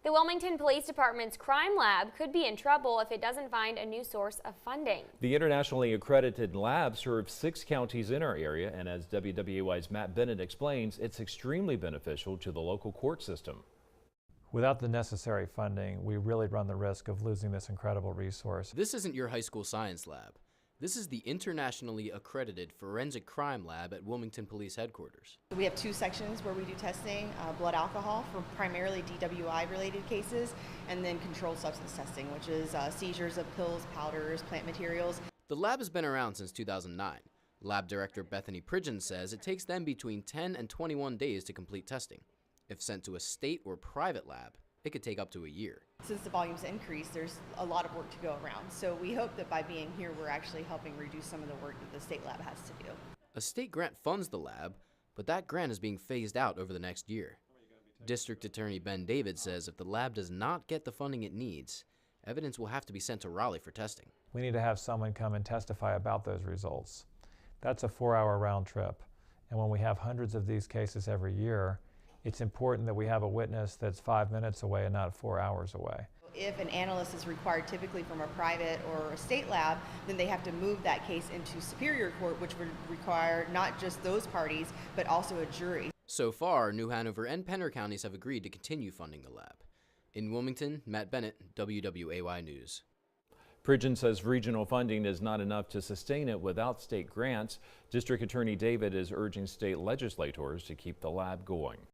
The Wilmington Police Department's crime lab could be in trouble if it doesn't find a new source of funding. The internationally accredited lab serves 6 counties in our area, and as WWAY's Matt Bennett explains, it's extremely beneficial to the local court system. Without the necessary funding, we really run the risk of losing this incredible resource. This isn't your high school science lab. This is the internationally accredited forensic crime lab at Wilmington Police Headquarters. We have 2 sections where we do testing, blood alcohol for primarily DWI-related cases, and then controlled substance testing, which is seizures of pills, powders, plant materials. The lab has been around since 2009. Lab Director Bethany Pridgen says it takes them between 10 and 21 days to complete testing. If sent to a state or private lab, it could take up to a year. Since the volumes increase, there's a lot of work to go around. So we hope that by being here, we're actually helping reduce some of the work that the state lab has to do. A state grant funds the lab, but that grant is being phased out over the next year. District Attorney Ben David says if the lab does not get the funding it needs, evidence will have to be sent to Raleigh for testing. We need to have someone come and testify about those results. That's a 4-hour round trip. And when we have hundreds of these cases every year, it's important that we have a witness that's 5 minutes away and not 4 hours away. If an analyst is required typically from a private or a state lab, then they have to move that case into Superior Court, which would require not just those parties, but also a jury. So far, New Hanover and Pender counties have agreed to continue funding the lab. In Wilmington, Matt Bennett, WWAY News. Pridgen says regional funding is not enough to sustain it without state grants. District Attorney David is urging state legislators to keep the lab going.